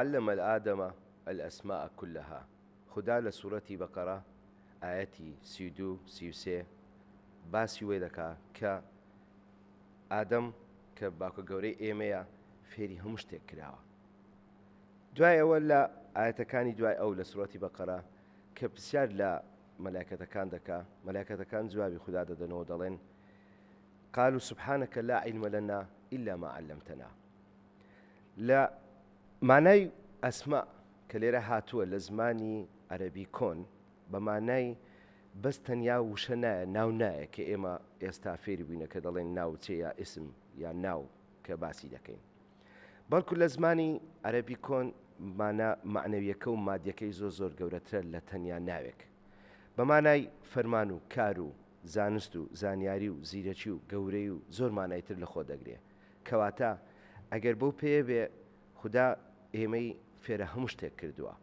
وعلم الآدم الأسماء كلها. خدا لسورة بقرة آياتي 32-33 باسی وێ دەکا کە ئادەم کە باوکە گەورەی ئێمەیە فێری هەموو شتێک کراوە. دوای ئەوە لە ئاەتەکانی دوای ئەو لە سورەتی بەقەرە کە پرسیار لە مەلایکەتەکان دەکا، مەلایکەتەکان جوابی خوددا دەدەنەوە، دەڵێن قالوا سبحانك لا علم لنا إلا ما علمتنا. لە مانای ئەسما کە لێرە هاتووە لە زمانی عەرەبی کۆن بە مانای بەس تەنیا وشە نایە، ناو نایە کە ئێمە ئێستا فێری بووینە کە دەڵێن ناوچێ یا ئیسم یا ناو کە باسی دەکەین، بەڵکو لە زمانی عەرەبی کۆن معنەویەکە و مادیەکەی زۆر گەورەترە لە تەنیا ناوێک، بە مانای فەرمان و کار و زانست و زانیاری و زیرەکی و گەورەی و زۆر مانایتر لە خۆ دەگرێ. کەواتە ئەگەر بەو پێیە بێ خوددا ئێمەی فێرە هەموو شتێک کردووە،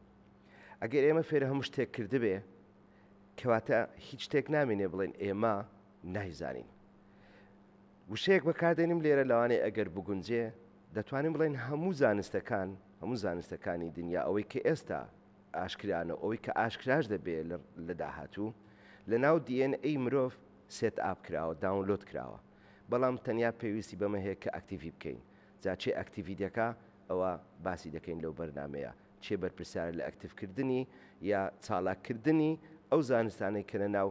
ئەگەر ئێمە فێرە هەموو شتێک کردبێ کەواتە هیچ شتێک نامێنێ بڵێن ئێمە نایزانین. وشەیەک بەکاردێنم لێرە لەوانەیە ئەگەر بگونجێ دەتوانین بڵێن هەموو زانستەکانی دنیا ئەوەی کە ئێستا ئاشکرانە، ئەوەی کە ئاشکراش دەبێت لە داهاتوو لە ناو DNA مرۆڤ سێت ئاپ کراوە، داونلۆد کراوە، بەڵام تەنیا پێویستی بەمە هەیە کە ئەکتیڤی بکەین. جا چێ ئەکتیڤیتەکە ئەوە باسی دەکەین لەو بەرنامەیە، چێ بەرپرسیارە لە ئەکتیڤکردنی یا چالاککردنی ئەو زانستانەی کە لە ناو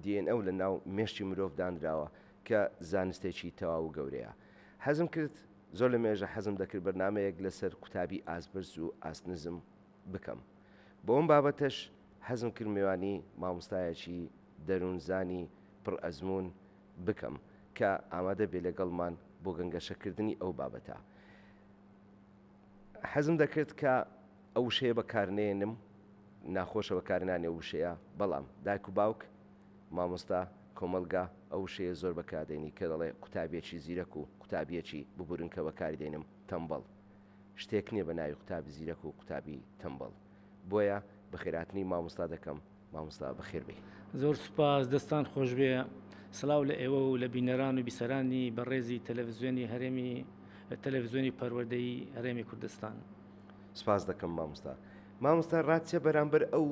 DNA و لە ناو مێشتی مرۆڤ دانراوە کە زانستێکی تەواو و گەورەیە. حەزم کرد زۆر لە مێژە حەزم دەکرد بەرنامەیەک لەسەر قوتابی ئاسبرز و ئاسنزم بکەم. بۆ ئەم بابەتەش حەزم کرد میوانی مامۆستایەکی دەروونزانی پڕ ئەزمون بکەم کە ئامادە بێ لەگەڵمان بۆ گەنگەشەکردنی ئەو بابەتە. حەزم دەکرد کە ئەو وشەیە بەکارنێنم، ناخۆشە بەکارنانێ وشەیە، بەڵام دایک و باوک، مامۆستا، کۆمەلگا ئەو وشەیە زۆر بەکاردێنی کە دەڵێ قوتابیەکی زیرەک و قوتابیەکی ببورن کە بەکاردێنم تەمبەڵ. شتێک نییە بە ناوی قوتابی زیرەک و قوتابی تەمبەڵ. بۆیە بە خێراتنی مامۆستا دەکەم. مامۆستا بەخێر بێ. زۆر سوپاس، دەستان خۆش بێ. سڵاو لە ئێوە و لە بینەران و بیسەرانی بەڕێزی تەلەڤیزیۆنی هەرێمی تەلەڤیزیۆنی پەروەردەی هەرێمی کوردستان. سپاس دەکەم مامۆستا. مامۆستا ڕاتچە بەرامبەر ئەو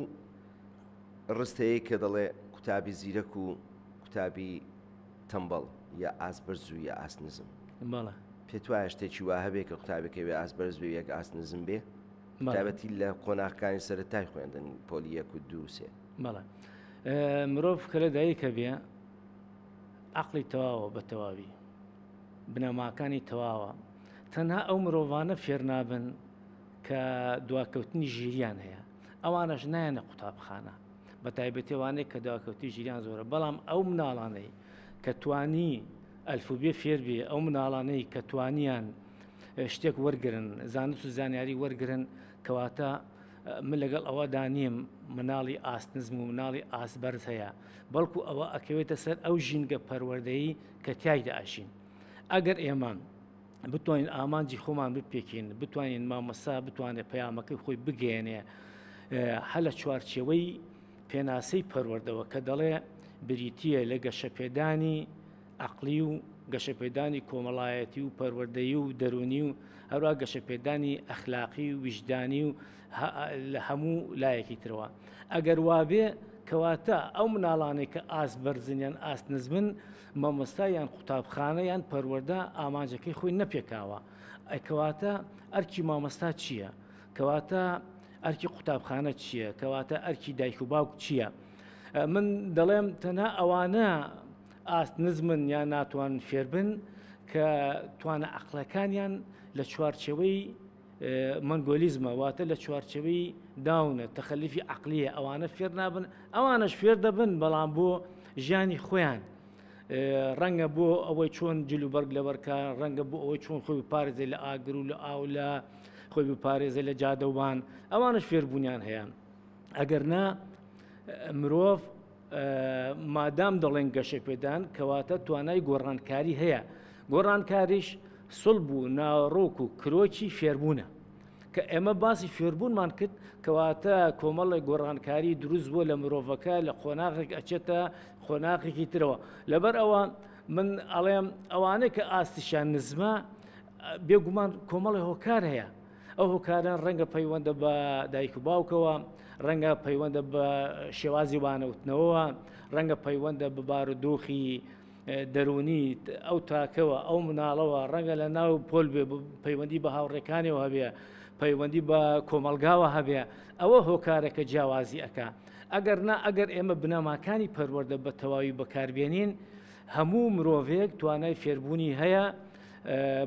ڕستەیە کە دەڵێ قوتابی زیرەک و قوتابی تەمبەڵ یا ئاسبەرز و یا ئاسنزم. بەڵێ پێت وایە شتێکی وا هەبێ کە قوتابەکە بێ ئاسبەرز بێ یەک ئاسنزم بێ؟ تایبەتی لە قۆناغەکانی سەرەتای خوێندن پۆلی 1 و 2 و 3. بەڵێ مرۆڤ کە لە دایکە بێ عەقڵی تەواوە بە تەواوی، بنەماکانی تەواوە. تەنها ئەو مرۆڤانە فێر نابن کە دواکەوتنی ژیریان هەیە، ئەوانەش نایەنە قوتابخانە، بە تایبەتیوانەیە کە دواکەوتی ژیریان زۆرە. بەڵام ئەو مناڵانەی کە توانی ئەلفوبێ فێر بێ، ئەو مناڵانەی کە توانیان شتێک وەرگرن، زانست و زانیاری وەرگرن، کەواتە من لەگەڵ ئەوە دانیم مناڵی ئاسنزم و مناڵی ئاسبەرز هەیە، بەڵکو ئەوە ئەکەوێتە سەر ئەو ژینگە پەروەردەیی کە تایدا ئەژین. ئەگەر ئێمە بتوانین ئامانجی خۆمان بپێکین، بتوانین مامۆستا بتوانێت پەیامەکەی خۆی بگەێنێ هە لە چوارچێوەی پێناسەی پەروەردەوە کە دەڵێ بریتیە لە گەشەپێدانی عەقلی و گەشەپێدانی کۆمەڵایەتی و پەروەردەیی و دەرونی و هەروە گەشەپێدانی ئەخلاقی و ویجدانی و لە هەموو لایەکی ترەوە. ئەگەر وابێ کەواتە ئەو مناڵانەی کە ئاسبەرزن ئاسنزمن مامۆستایان قوتابخانەیان پەروەردە ئامانجەکەی خۆی نەپێکاوە. کەواتە ئەرکی مامۆستا چییە؟ کەواتە ئەرکی قوتابخانە چییە؟ کەواتە ئەرکی دایک و باوک چییە؟ من دەڵێم تەنها ئەوانە ئاسنزمن یان ناتوان فێربن کە توانە عەقلەکانیان لە چوارچێوەی مەنگۆلیزمە، واتە لە چوارچێوەی داونە، تەخەلیفی عەقلیە، ئەوانە فێر نابن. ئەوانەش فێر دەبن بەڵام بۆ ژیانی خۆیان، ڕەنگە بۆ ئەوەی چۆن جلو بەرگ لەبەرکە، ڕەنگە بۆ ئەوەی چۆن خۆی بپارێزێ لە ئاگر و لە ئاو لە خۆی بپارێزێ لە جادەوبان، ئەوانش فێربوونیان هەیە. ئەگەر نا مرۆڤ مادام دەڵێن گەشەپێدان کەواتە توانای گۆڕانکاری هەیە. گۆڕانکاریش سڵب و ناڕۆک و کرۆکی فێربوونە کە ئێمە باسی فێربوونمان کرد، کەواتە کۆمەڵی گۆڕانکاری دروست بووە لە مرۆڤەکە لە خۆناغێک ئەچێتە خۆناغێکی ترەوە. لەبەر ئەوە من ئەڵێم ئەوانەی کە ئاستیشان نزمە بێگومان کۆمەڵی هۆکار هەیە، ئەو هۆکاران ڕەنگە پەیوەندە بە دایک و باوکەوە، ڕەنگە پەیوەندە بە شێوازی وانەوتنەوەوە، ڕەنگە پەیوەندە بە بارودۆخی دەرونی ئەو تاکەوە ئەو مناڵەوە، ڕەنگە لە ناو پۆل بێ پەیوەندی بە هاوڕێکانیەوە هەبێ، پەیوەندی بە کۆمەلگاوە هەبێ، ئەوە هۆکارێکە جیاوازی ئەکا. ئەگەر نا ئەگەر ئێمە بنەماکانی پەروەردە بە تەواوی بەکاربێنین، هەموو مرۆڤێک توانای فێربوونی هەیە،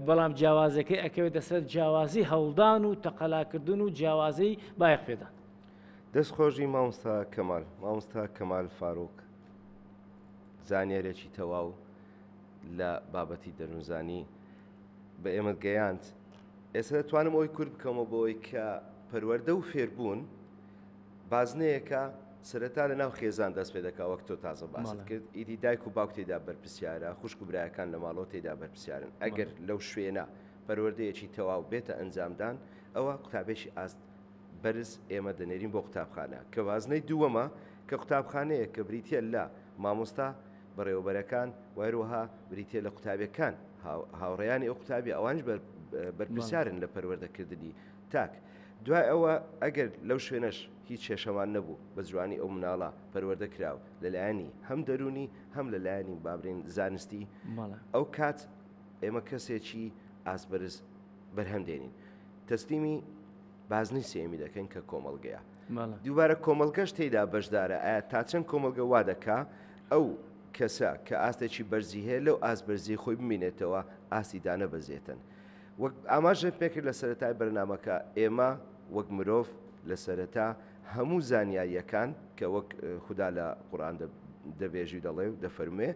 بەڵام جیاوازەکەی ئەکەوێتە سەر جیاوازی هەوڵدان و تەقەلاکردن و جیاوازەی بایەخ پێدان. دەستخۆشی مامۆستا کەمال، مامۆستا کەمال فاروق، زانیارێکی تەواو لە بابەتی دەروونزانی بە ئێمە گەیاند. ئێستا دەتوانم ئەوی کورد بکەمەوە بۆی کە پەروەردە و فێربوون بازنەیەکە سەرەتا لە ناو خێزان دەست پێ دەکا، وەک تۆ تازە باست کرد. ئیدی دایک و باوک تێدا بەرپرسیارە، خوشک و برایەکان لە ماڵەوە تێدا بەرپرسیارن. ئەگەر لەو شوێنە پەروەردەیەکی تەواو بێتە ئەنجامدان، ئەوە قوتابێکی ئاست بەرز ئێمە دەنێرین بۆ قوتابخانە، کە بازنەی دووەمە کە قوتابخانەیە کە بریتە لە مامۆستا بەڕێوەبەرەکان، وایروەها بریتە لە قوتابیەکان، هاوڕێیانی ئەو قوتابی ئەوانش بەرپرسیارن لە پەروەردەکردنی تاک. دوای ئەوە ئەگەر لەو شوێنەش هیچ کێشەمان نەبوو بە جوانی ئەو مناڵە پەروەردە کراو لەلایەنی هەم دەرونی هەم لەلایەنی بابرین زانستی، ئەو کات ئێمە کەسێکی ئاسبەرز بەرهەمدێنین. تەسلیمی بازنەی سێمی دەکەین کە کۆمەڵگەیە. دووبارە کۆمەڵگەش تێیدا بەشدارە، ئایا تا چەند کۆمەڵگە وا دەکا ئەو کەسە کە ئاستێکی بەرزی هەیە لەو ئاسبەرزی خۆی بمینێتەوە ئاستی دانەبەزێتن. وەک ئاماژە پێکرد لە سەرەتای بەرنامەکە، ئێمە وەک مرۆڤ لە سەرەتا هەموو زانیاریەکان کە وەک خوددا لە قورئان دەبێژی دەڵێ و دەفەرمێ،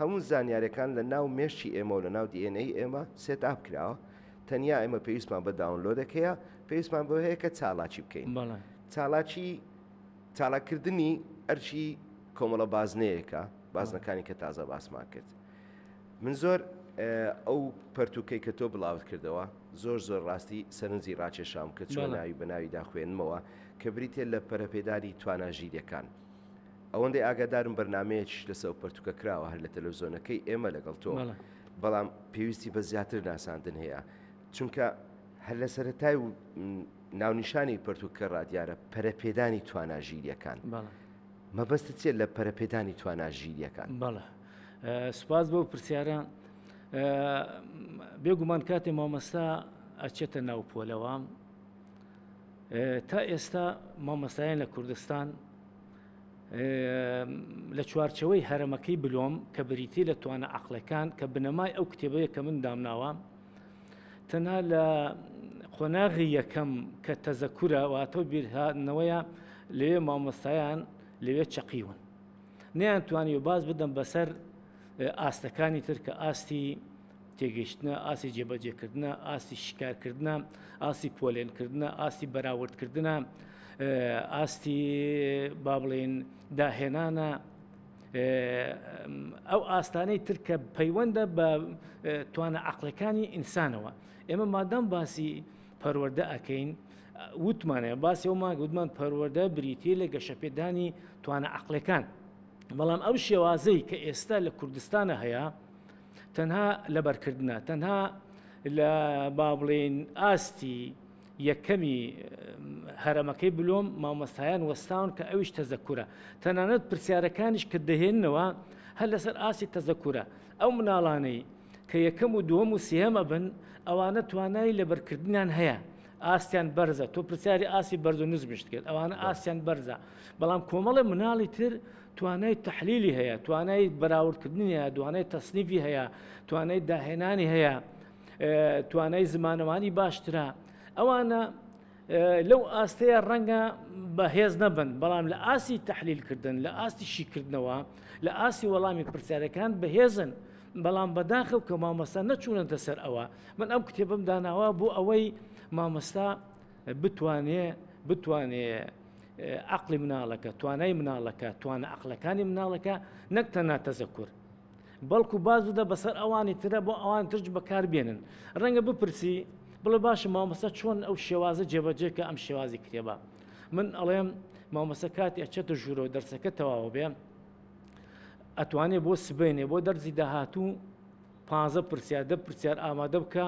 هەموو زانیاریەکان لە ناو مێشتی ئێمە و لە ناو دیێنەی ئێمە سێتاپ کراوە. تەنیا ئێمە پێویستمان بە داونلۆدەکەیە، پێویستمان بۆ هەیە کە چالاکی بکەین. چالاکردنی ئەرچی کۆمەڵە بازنەیەکە، بازنەکانی کە تازە باسمان کرد. من زۆر ئەو پەرتوکەی کە تۆ بڵاوت کردەوە زۆر ڕاستی سەرنجی ڕاکێشام کە چۆن ناوی بەناویدا خوێنمەوە کە بریتێ لە پەرەپێداری تواناژیریەکان. ئەوەندەی ئاگادارم بەرنمەیەکیش لەسەر پەرتوکە کراوە هەر لە تەلەڤیزۆنەکەی ئێمە لەگەڵ تۆ، بەڵام پێویستی بە زیاتر ناساندن هەیە، چونکە هەر لە سەرەتای و ناونیشانی پەرتوکە ڕادیارە پەرەپێدانی تواناژیریەکان. مەبەستت چێت لە پەرەپێدانی تواناژیریەکان؟ بەڵێ، سوپاس بۆ پرسیارە. بێگومان کاتێ مامۆستا ئەچێتە ناو پۆلەوە، تا ئێستا مامۆستایان لە کوردستان لە چوارچەوەی هەرەمەکەی بلۆم کە بریتی لە توانە عەقڵەکان کە بنەمای ئەو کتێبەیە کە من دامناوە، تەنها لە قۆناغی یەکەم کە تەزەکورە واتۆ بیرهاتنەوەیە، لەوێ مامۆستایان لەوێ چەقیون، نەیانتوانی و باز بدەم بەسەر ئاستەکانی تر کە ئاستی تێگەیشتنە، ئاسی جێبەجێکردنە، ئاسی شکارکردنە، ئاسی پۆلێنکردنە، ئاسی بەراوردکردنە، ئاستی با بڵێن داهێنانە، ئەو ئاستانەی تر کە پەیوەندە بە توانە عەقڵەکانی ئینسانەوە. ئێمە مادام باسی پەروەردە ئەکەین، وتمانەیە باسی ئەومان گوتمان پەروەردە بریتیە لە گەشەپێدانی توانە عەقڵەکان، بەڵام ئەو شێوازەی کە ئێستا لە کوردستانە هەیە تەنها لەبەرکردنە، تەنها لە با بڵێن ئاستی یەکەمی هەرەمەکەی بلۆم مامۆستایان وەستاون کە ئەویش تەزەکورە، تەنانەت پرسیارەکانیش کە دەهێننەوە هەر لەسەر ئاسی تەزەکورە. ئەو مناڵانەی کە یەکەم و دووەم و سێهەمە بن، ئەوانە توانای لەبەرکردنیان هەیە، ئاستیان بەرزە. تۆ پرسیاری ئاسی بەرز و نزمشت کرد، ئەوانە ئاستیان بەرزە، بەڵام کۆمەڵی مناڵی تر توانای تەحلیلی هەیە، توانای بەراوردکردنی هەیە، توانای تەسنیفی هەیە، توانای داهێنانی هەیە، توانای زمانەوانی باشترە. ئەوانە لەو ئاستەیە ڕەنگە بەهێز نەبن، بەڵام لە ئاسی تەحلیلکردن، لە ئاستی شیکردنەوە، لە ئاسی وەڵامی پرسیارەکان بەهێزن، بەڵام بەداخەو کە مامۆستا نەچوونەتە سەر ئەوە. من ئەم کتێبم داناوە بۆ ئەوەی مامۆستا بتوانێ عەقڵی مناڵەکە، توانای مناڵەکە، توانە عەقڵەکانی مناڵەکە نەک تەنها تەزەکور، بەڵکو باز بدە بەسەر ئەوانی ترە بۆ ئەوان ترج بەکاربێنن. ڕەنگە بپرسی بڵێ باشە مامۆستا چۆن ئەو شێوازە جێبەجێکە ئەم شێوازی کتێبە. من ئەڵێم مامۆستا کاتی ئەچێتە ژوورەوە دەرسەکە تەواو بێ، ئەتوانێت بۆ سبەینێ بۆ دەرزی داهاتوو 15 پرسیار 10 پرسیار ئامادە بکە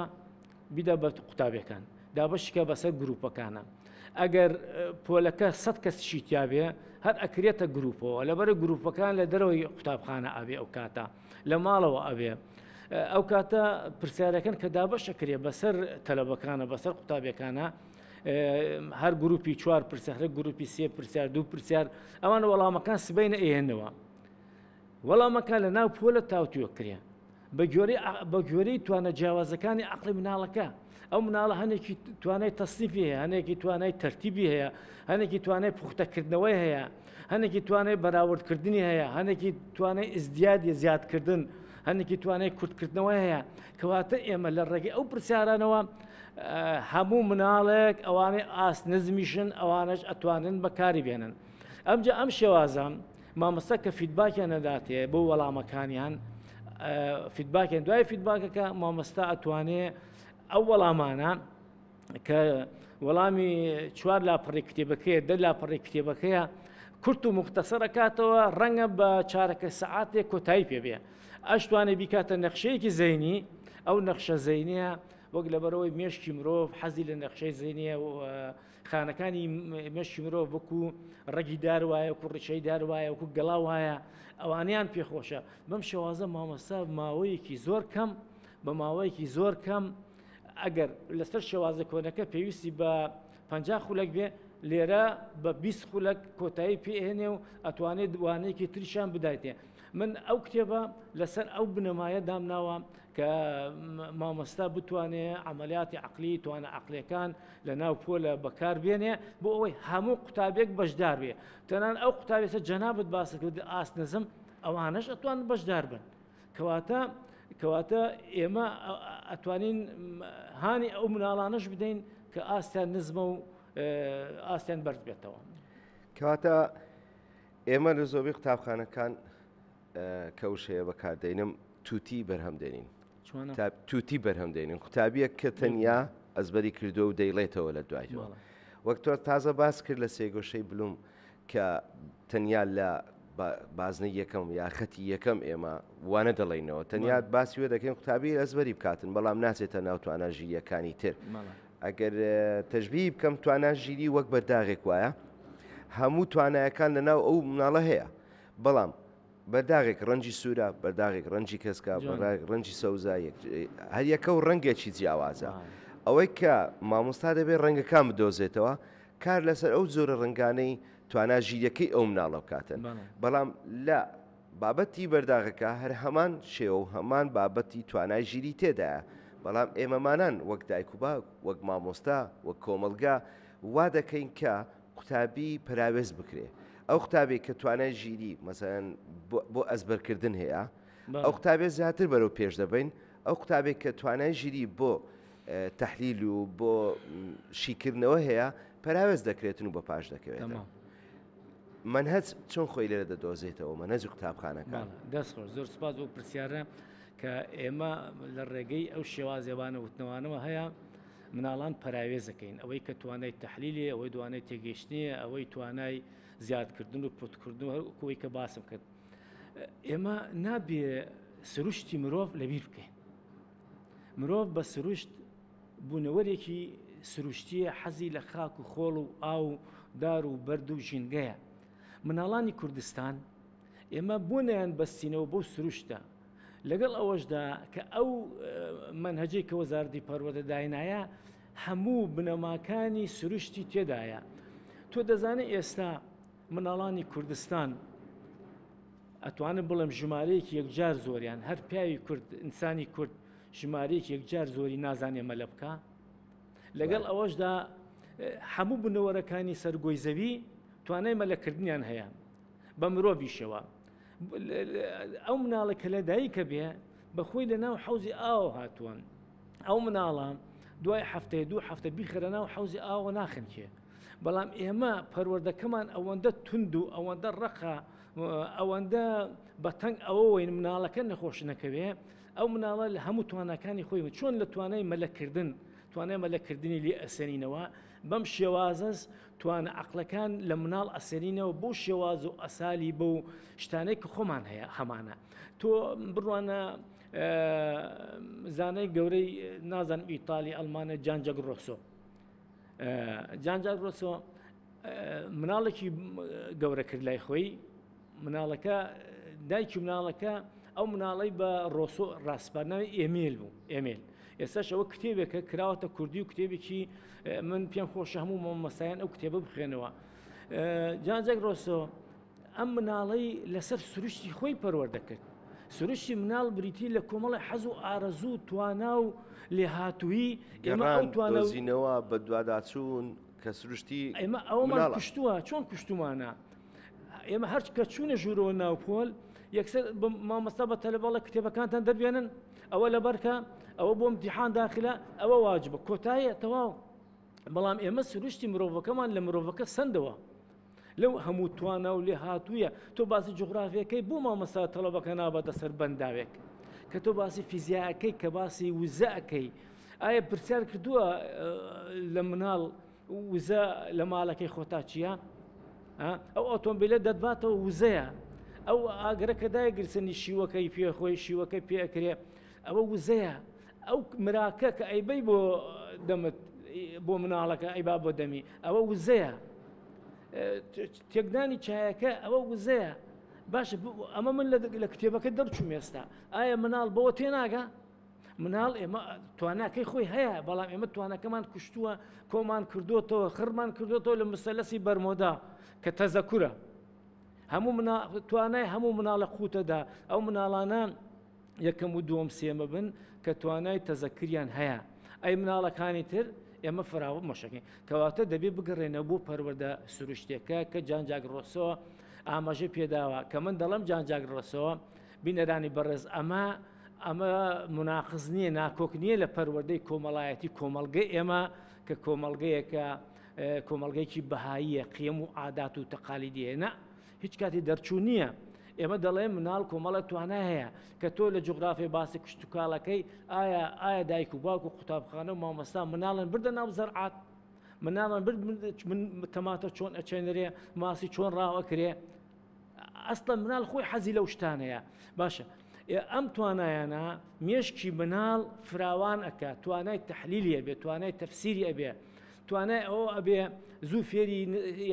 بیدە بە قوتابیەکان. دابشکە بەسەر گروپەکانە ئەگەر پۆلەکە 100 کەسیشی تیاابێ هەر ئەکرێتە گروپەوە لەبەر گروپەکان لە دەرەوەی قوتابخانە ئەبێ ئەو کاتە لە ماڵەوە ئەبێ ئەو کاتە پرسیارەکەن کە دابەشەکرێ بەسەر تەلەبەکانە بەسەر قوتابیەکانە هەر گروپی 4 پرسیار گروپی 3 پرسیار 2 پرسیار ئەوانە وەڵامەکان سبەینە ئێنەوە وەڵامەکان لە ناو پۆلە تاوتوێکرێ بە گوێرەی توانە جیاوازەکانی عەقڵی مناڵەکە ئەو مناڵە هەنێکی توانای تەصنیفی هەیە هەنێکی توانای تەرتیبی هەیە هەنێکی توانای پوختەکردنەوەی هەیە هەنێکی توانای بەراوردکردنی هەیە هەنێکی توانای ئزدیادی زیادکردن هەنێکی توانای کورتکردنەوەی هەیە کەواتە ئێمە لە ڕێگەی ئەو پرسیارانەوە هەموو مناڵێک ئەوانەی ئاست نزمیشن ئەوانش ئەتوانن بەکاری بێنن ئەمجا ئەم شێوازە مامۆستا کە فیدباکیان نەداتێ بۆ وەڵامەکانیان فیدباکیان دوای فیدباکەکە مامۆستا ئەتوانێ ئەو وەڵامانە کە وەڵامی 4 لاپەڕی کتێبەکەیە 10 لاپەڕی کتێبەکەیە کورت و مختصەرەکاتەوە ڕەنگە بە چارەکە سەعاتێک کۆتایی پێبێ ئەشتوانێ بیکاتە نەخشەیەکی زەینی ئەو نەخشە زەینیە وەک لەبەرەوەی مێشکی مرۆڤ حەزی لە نەخشەی زەینیە و خانەکانی مێشکی مرۆڤ وەکو ڕەگی دار وایە وەکو ڕیشەی دار وایە وەکو گەڵا وایە ئەوانیان پێخۆشە بەم شێوازە مامۆستا ماوەیەکی زۆر کەم بە ماوەیەکی زۆر کەم ئەگەر لەسەر شێوازە کۆنەکە پێویستی بە 50 خولەک بێ لێرە بە 20 خولەک کۆتایی پێهێنێ و ئەتوانێت دوانەیەکی تریشان بدایتێ من ئەو کتێبە لەسەر ئەو بنەمایە دامناوە کە مامۆستا بتوانێت عملیاتی عەقلی توانە عەقلەکان لە ناو پۆلە بەکار بێنێ بۆ ئەوەی هەموو قوتابێک بەشدار بێ تەنان ئەو قوتابێتە جەنابەت باسە کرد ئاست نزم ئەوانەش ئەتوان بەشدار بن کەواتە ئێمە ئەتوانین هانی ئەو مناڵانەش بدەین کە ئاستیان نزمە و ئاستیان بەرز بێتەوە کەواتە ئێمە لە زۆربەی قوتابخانەکان کەوشەیە بەکاردێنم تووتی بەرهەمدێنین تووتی بەرهەمدێنین قوتابیە کە تەنیا ئەزبەری کردو و دەیڵێتەوە لە دوایەوە وەک تۆ تازە باس کرد لە سێگۆشەی بلوم کە تەنیا لە بازنەی یەکەم یا خەتی یەکەم ئێمە وانە دەڵێنەوە تەنیا باسی وێ دەکەین قوتابی ئەزبەری بکاتن بەڵام ناچێتە ناو تواناژیریەکانی تر ئەگەر تەشبیه بکەم تواناژیری وەک بەرداغێک وایە هەموو توانایەکان لەناو ئەو مناڵە هەیە بەڵام بەرداغێک ڕەنجی سوورە بەرداغێک ڕەنجی کەسکە ڕەنجی سەوزا هەر یەکە و ڕەنگێکی جیاوازە ئەوەی کە مامۆستا دەبێت ڕەنگەکان بدۆزێتەوە کار لەسەر ئەو زۆرە ڕنگانەی تواناژیریەکەی ئەو مناڵە بکاتن بەڵام لە بابەتی بەرداغەکە هەر هەمان شێوە و هەمان بابەتی توانای ژیری تێدایە بەڵام ئێمەمانان وەک دایک و باوک وەک مامۆستا وەک کۆمەلگا وا دەکەین کە قوتابی پراوێز بکرێ ئەو قوتابێک کە توانای ژیری مەسەن بۆ ئەزبەرکردن هەیە ئەو قوتابێ زیاتر بەرەو پێش دەبین ئەو قوتابێک کە توانای ژیری بۆ تەحلیل و بۆ شیکردنەوە هەیە پراوێز دەکرێتن و بە پاش دەکەوێت منهەج چۆن خۆی لێرە دەدۆزێتەوە منهەج قوتابخانەکان دەستخۆش زۆر سپاس بۆ پرسیارە کە ئێمە لە ڕێگەی ئەو شێوازێوانە وتنەوانەوە هەیە مناڵان پراوێزەکەین ئەوەی کە توانای تەحلیلی ئەوەی دوانای تێگەیشتنیە ئەوەی توانای زیادکردن و پوتکردن و هەرکۆی کە باسم کرد ئێمە نابێ سروشتی مرۆڤ لەبیر بکەین مرۆڤ بە سروشت بوونەوەرێکی سروشتیە حەزی لە خاک و خۆڵ و ئاو دار و بەرد و ژینگەیە مناڵانی کوردستان ئێمە بوونیان بەستینەوە بۆ سروشتە لەگەڵ ئەوەشدا کە ئەو منهەجەی کە وەزارەتی پەروەردە داینایە هەموو بنەماکانی سروشتی تێدایە تۆ دەزانێت ئێستا مناڵانی کوردستان ئەتوانم بڵێم ژمارەیەکی یەکجار زۆریان هەر پیاوی کورد ئینسانی کورد ژمارەیەکی یەکجار زۆری نازانێ مەلە بکە لەگەڵ ئەوەشدا هەموو بنەوەرەکانی سەرگۆی زەوی توانای مەلەکردنیان هەیە بە مرۆڤیشەوە ئەو مناڵە کە لە دایکە بێ بەخۆی لە ناو حەوزی ئاوە هاتووەن ئەو مناڵە دوای هەفتەیە 2 هەفتە بیخەرە ناو حەوزی ئاوە ناخنکێ بەڵام ئێمە پەروەردەکەمان ئەوەندە تند و ئەوەندە ڕقە ئەوەندە بەتەنگ ئەوەوەین مناڵەکە نەخۆش نەکەوێ ئەو مناڵە لە هەموو توانەکانی خۆی چۆن لە توانای مەلەکردن توانای مەلەکردنی لێ ئەسەرینەوە بەم شێوازەس توانە عەقلەکان لە مناڵ ئەسەرینەوە بۆ شێواز و ئەسالی بۆ شتانەی کە خۆمان هەیە هەمانە تۆ بڕوانە زانەی گەورەی نازانم ئیتالی ئەڵمانە جان جەک ڕۆسۆ جانجار ڕۆسۆ مناڵێکی گەورە کرد لای خۆی مناڵەکە دایکی مناڵەکە ئەو مناڵی بە ڕۆسۆ ڕاستپارناوی ئێمێل بوو ئێمێل ئێستاش ئەوە کتێبێکە کراوەتە کوردی و کتێبێکی من پێم خۆشە هەموو مامۆستایان ئەو کتێبە بخوێنەوە جانجاک ڕۆسۆ ئەم مناڵەی لەسەر سروشتی خۆی پەروەردەکرد سروشتی مناڵ بریتی لە کۆمەڵی حەز و ئارەزوو توانا و لێهاتووی ئێمە ئەو توانەوە بە دوواداچوون کە سروشتی ئێمە ئەومان کوشتووە چۆن کوشتومانە ئێمە هەرچ کە چوونە ژوورەوە ناوپۆل یەکسەر مامۆستا بە تەلەبەڵە کتێبەکانتان دەبێنن ئەوە لەبەرکە ئەوە بۆ امتیحان داخلە ئەوە واجبە کۆتاییە تەواو بەڵام ئێمە سروشتی مرۆڤەکەمان لە مرۆڤەکە سندەوە لەو هەموو توانە و لێ هاتوویە تۆ باسی جوغرافیەکەی بۆ مامۆستا تەلەبەکە نابەتە سەر بەنداوێک کە تۆ باسی فیزیاکەی کە باسی وزەکەی ئایا پرسیار کردووە لە مناڵ وزە لە ماڵەکەی خۆتا چییە؟ ئەو ئۆتۆمبیلە دەدباتەوە وزەیە ئەو ئاگرەکە دایگرسنی شیوەکەی پێخۆی شیوەکەی پێکرێ ئەوە وزەیە ئەو مراکە کە ئەیبەی بۆ دەمت بۆ مناڵەکە ئەیبا بۆ دەمی ئەوە وزەیە تێکدانی چایەکە ئەوە وزەیە باشە ئەمە من لە کتێبەکە دەرچوم ئێستا ئایا مناڵ بەوە تێناگە؟ مناڵ ئێمە تواناکەی خۆی هەیە بەڵام ئێمە توانەکەمان کوشتووە کۆمان کردوتەوە خڕمان کردوتەوە لە مەسەلەسی بەرمۆدا کە تەزەکورە هەموو توانای هەموو مناڵە قوتەدا ئەو مناڵانە یەکەم و دووەم سێمە بن کە توانای تەزەکریان هەیە ئەی مناڵەکانی تر ئێمە فراوە مەشەکەین کەواتە دەبێت بگەڕێنەوە بۆ پەروەردە سروشتێکە کە جانجاک ڕۆسۆ ئاماژە پێداوە کە من دەڵم جانجاک ڕۆسۆ بینەرانی بەڕێز ئەمە مناقز نییە ناکۆک نییە لە پەروەردەی کۆمەڵایەتی کۆمەڵگەی ئێمە کە کۆمەڵگەیەکە کۆمەڵگەیەکی بەهاییە قیم و عادات و تەقالیدیە نە هیچ کاتی دەرچوو نییە ئێمە دەڵێ مناڵ کۆمەڵە توانای هەیە کە تۆ لە جوغرافی باسی کشتتوکاڵەکەی ئایا دایک و باوک و قوتابخانە و مامۆستا مناڵن بردە ناو زەرعات مناڵن تەماتە چۆن ئەچێنرێ ماسی چۆن ڕاوەکرێ ئەسڵە مناڵ خۆی حەزی لەو شتانەیە باشە ئەم توانایانە مێشکی مناڵ فراوان ئەکە توانای تەحلیلیە بێ توانای تەفسیری ئەبێ توانای ئەوە ئەبێ زوو فێری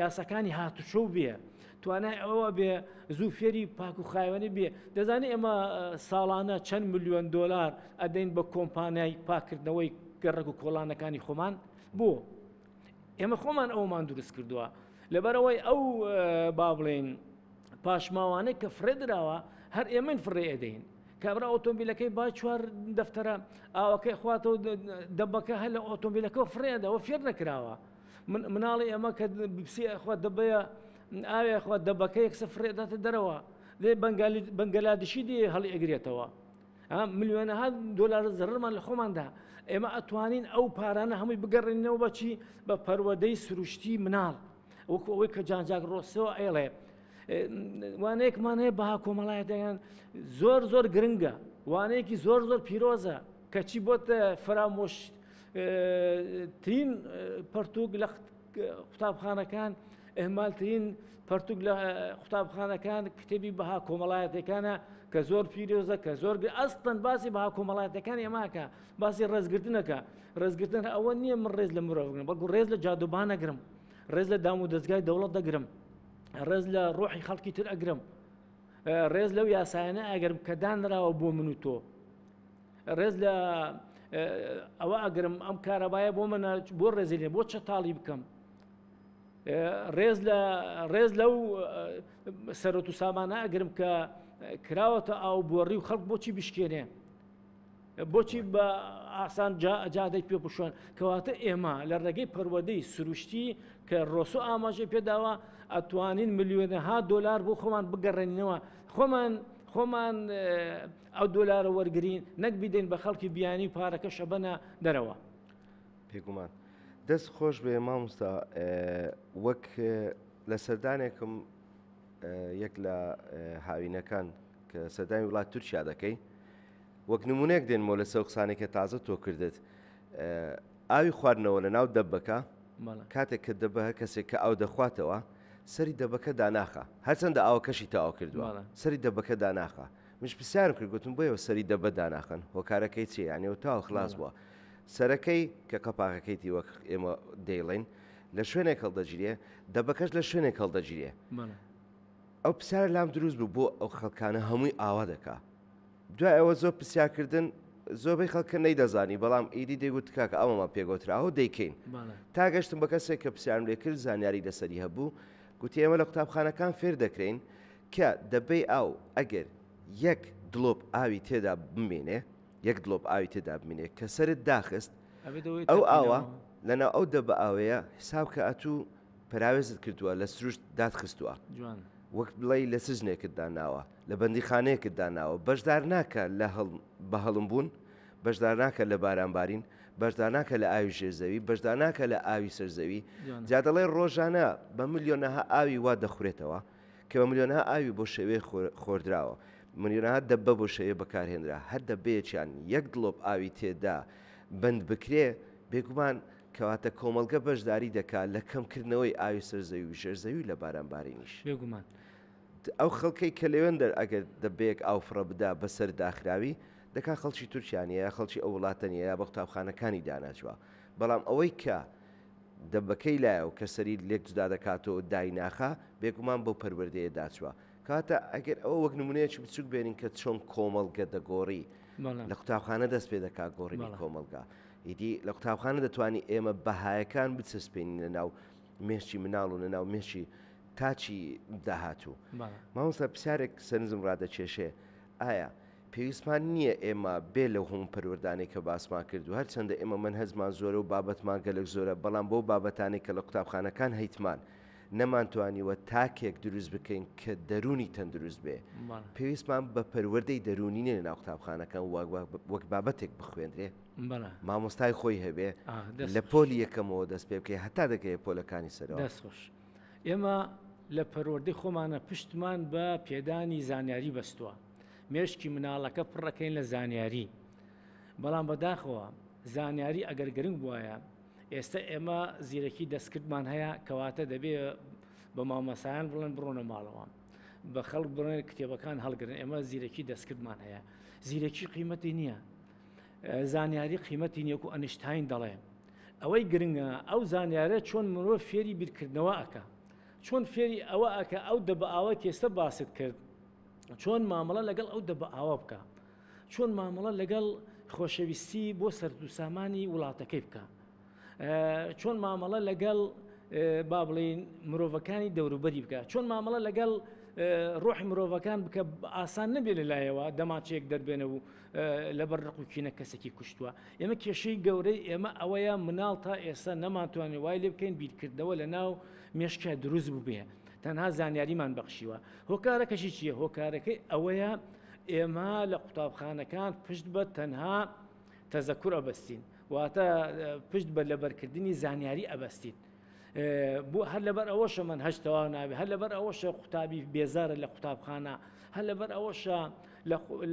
یاسەکانی هاتوچۆ بێ توانای ئەوە بێ زوو فێری پاک و خاوێنی بێ دەزانێت ئێمە ساڵانە چەند ملیۆن دۆلار ئەدەین بە کۆمپانیای پاکردنەوەی گەڕک و کۆڵانەکانی خۆمان بۆ ئێمە خۆمان ئەومان دروست کردووە لەبەرەوەی ئەو با بڵێن پاشماوانەی کە فرێدراوە هەر ئێمە فڕێ ئەدەین کابرا ئۆتۆمبیلەکەی با چوار دەفتەرە ئاوەکەی خواتەوە دەبەکە هەر لە ئۆتۆمبیلەکەەوە فرێدەوە فێر نەکراوە مناڵی ئەمە کە خوا دەبەیە ئاوێ خوا دەبەکە یەکسە فرێداتە دەرەوە لێ بەنگەلادشی دی هەڵی ئەگرێتەوە ملیۆنەها دۆلار زەڕمان لە خۆماندا ئێمە ئەتوانین ئەو پارانە هەمووی بگەڕێنەوە بەچی بە پەروەدەی سروشتی مناڵ وەکو ئەوەی کە جانجاک ڕۆسەوە ئێڵێ وانەیەکمان هەیە بەها کۆمەڵایەتەکان زۆر گرنگە وانەیەکی زۆر پیرۆزە کەچی بۆتە فرامۆش ترین پەرتووک لە قوتابخانەکان ئەهمالترین پەرتووک لە قوتابخانەکان کتێبی بەها کۆمەڵایەتەکانە کە زۆر پیرۆزە کە زۆر ئەستن باسی بەها کۆمەڵایەتەکانی ئەماکە باسی ڕێزگرتنەکە ڕێزگرتن ئەوە نییە من ڕێز لە مرۆڤگرم بەڵکو ڕێز لە جادوبان ئەگرم ڕێز لە دام و دەستگای دەوڵەت دەگرم ڕێز لە ڕۆحی خەڵکی تر ئەگرم ڕێز لەو یاسایانە ئەگەرم کە دانراوە بۆ من و تۆ ڕێز لە ئەوە ئەگرم ئەم کارەبایە بۆ منە بۆ ڕێزیلێ بۆ چەتاڵی بکەم ڕێز لەو سەرۆت و سامانە ئەگرم کە کراوەتە ئاو بۆڕی و خەڵک بۆچی بشکێنێ بۆچی بە ئاسان جادەی پێ بشۆن کەواتە ئێمە لە ڕێگەی پەروەدەی سروشتی کە ڕۆسۆ ئاماژەی پێداوە ئەتوانین ملیۆنەها دۆلار بۆ خۆمان بگەڕێنینەوە خۆمان ئەو دۆلارە وەرگین نەک بیدەین بە خەڵکی بیانی پارەکە شەبەنە دەرەوە پێگومان دەست خۆش بێ مامۆستا وەک لە سەردانێکم یەک لە هاوینەکان کە سەردانی وڵات تورکیا دەکەی وەک نمونەیەک دێنمەوە لە سەو قسانێکە تازە تۆ کردت ئاوی خواردنەوە لە ناو دەبەکە کاتێک کە دەبە هەر کەسێک کە ئاو دەخواتەوە سەری دەبەکە داناخە هەرچەندە ئاوەکەشی تاوا کردووە سەری دەبەکە داناخە مش پرسیارم کرد گوتم بۆیەوە سەری دەبە داناخن هۆکارەکەی چێ یانێ و تاو خلاص بووە سەرەکەی کە قەپاقەکەیتی وەک ئێمە دەیڵێن لە شوێنێک هەڵدەگیرێ دەبەکەش لە شوێنێک هەڵدەگیرێ ئەو پرسیار لام دروست بوو بۆ ئەو خەڵکانە هەمووی ئاوا دەکا دوای ئەوە زۆر پرسیارکردن زۆربەی خەڵکە نەیدەزانی بەڵام ئیدی دەیگوت کاکە ئەوەمە پێگوتراوە دەیکەین تا گەشتم بە کەسێک کە پرسیارم لێ کرد زانیاری لەسەری هەبوو گوتی ئێمە لە قوتابخانەکان فێر دەکرێن کە دەبێ ئاو ئەگەر یەک دڵۆپ ئاوی تێدا بمێنێ یەک دڵۆپ ئاوی تێدا بمێنێ کە سرت داخست ئەو ئاوە لەناو ئەو دەبە ئاوەیە حساب کە ئەتوو پراوێزت کردووە لە سروشت دادخستووە وەک بڵێ لە سزنێکت داناوە لە بەندی خانەیەکت داناوە بەشدار ناکە لە بە هەڵم بوون بەشدار ناکە لە بارانبارین بەشدار ناکە لە ئاوی ژێرزەوی بەشدار ناکە لە ئاوی سەرزەوی جا دەڵێ ڕۆژانە بە ملیۆنەها ئاوی وا دەخورێتەوە کە بە ملیۆنەها ئاوی بۆ شێوێ خۆردراوە ملیۆنەها دەبە بۆ شێوێ بەکارهێنرا هەر دەبێتیان یەک دڵۆپ ئاوی تێدا بند بکرێ بێگومان کەواتە کۆمەلگە بەشداری دەکات لە کەمکردنەوەی ئاوی سەرزەوی و ژێرزەوی لە بارانبارینیش بێگومان ئەو خەڵکەی کە لێوێندەر ئەگەر دەبێک ئاو فڕە بدا بەسەر داخراوی دەکات خەڵکی تورکیانەیە خەڵکی ئەو وڵاتەنیە یا بە قوتابخانەکانی داناچوە بەڵام ئەوەی کە دەبەکەی لایە و کە سەری لێک جودا دەکاتەوە دایناخا بێگومان بەو پەروەردەیە داچوە کاتە ئەگەر ئەوە وەک نمونەیەکی بچووک بێنین کە چۆن کۆمەڵگە دەگۆڕی لە قوتابخانە دەست پێ دەکات گۆڕینی کۆمەلگا ئیدی لە قوتابخانە دەتوانانی ئێمە بەهایەکان بچەسپێنین لە ناو مێشتی مناڵ و لە ناو مێشی تاچی داهاتوو مامۆستا پرسیارێک سەرنجم ڕادەکێشێ ئایا پێویستمان نییە ئێمە بێ لەو هەموو پەروەردانەی کە باسمان کردو هەرچەندە ئێمە منهەجمان زۆرە و بابەتمان گەلک زۆرە بەڵام بۆ بابەتانێک کە لە قوتابخانەکان هەیتمان نەمانتوانیوە تاکێک دروست بکەین کە دەرونی تەندروست بێ پێویستمان بە پەروەردەی دەرونی نێ لە ناو قوتابخانەکان وەک بابەتێک بخوێنرێ مامۆستای خۆی هەبێ لە پۆلی یەکەمەوە دەست پێ بکەی هەتا دەکەی پۆلەکانی سەرەوە دەستخۆش ئێمە لە پەروەردەی خۆمانە پشتمان بە پێدانی زانیاری بەستووە مێشکی مناڵەکە پڕەکەین لە زانیاری بەڵام بەداخەوە زانیاری ئەگەر گرنگ بواە ئێستا ئێمە زیرەکی دەستکردمان هەیە کەواتە دەبێ بە مامەسایان بڵێن بڕۆنە ماڵەوە بە خەڵک بڕێن کتێبەکان هەڵگرن ئێمە زیرەکی دەستکردمان هەیە زیرەکی قیمەتی نییە زانیاری قیمەتی نییە و ئەنیشتین دەڵێ ئەوەی گرنگە ئەو زانیارە چۆن مرۆڤ فێری بیرکردنەوە ئەکە چۆن فێری ئەوە ئەکە ئەو دەبە ئاوە کێستا باست کرد چۆن مامەڵە لەگەڵ ئەو دەبە ئاوە بکە چۆن مامەڵە لەگەڵ خۆشەویستی بۆ سەرد و سامانی وڵاتەکەی بکە چۆن مامەڵە لەگەڵ با بڵین مرۆڤەکانی دەوروبەری بکە چۆن مامەڵە لەگەڵ ڕۆحی مرۆڤەکان بکە ئاسان نەبێت لەلایەوە دەماچەیەک دەربێنە و لەبەر ڕقوکینە کەسێکی کوشتووە ئێمە کێشەی گەورەی ئێمە ئەوەیە مناڵ تا ئێستا نەماتوانێت وای لێ بکەین بیرکردنەوە لە ناو مێشکە دروست بووبێ تەنها زانیاریمان بەخشیوە هۆکارەکەشی چییە هۆکارەکەی ئەوەیە ئێمە لە قوتابخانەکان پشت بە تەنها تەزەکوور ئەبەستین واتە پشت بە لەبەرکردنی زانیاری ئەبەستین بۆ هەر لەبەر ئەوەشە من هەشتەوا نابێت هەر لەبەر ئەوەشە قوتابی بێزارە لە قوتابخانە هەر لەبەر ئەوەشە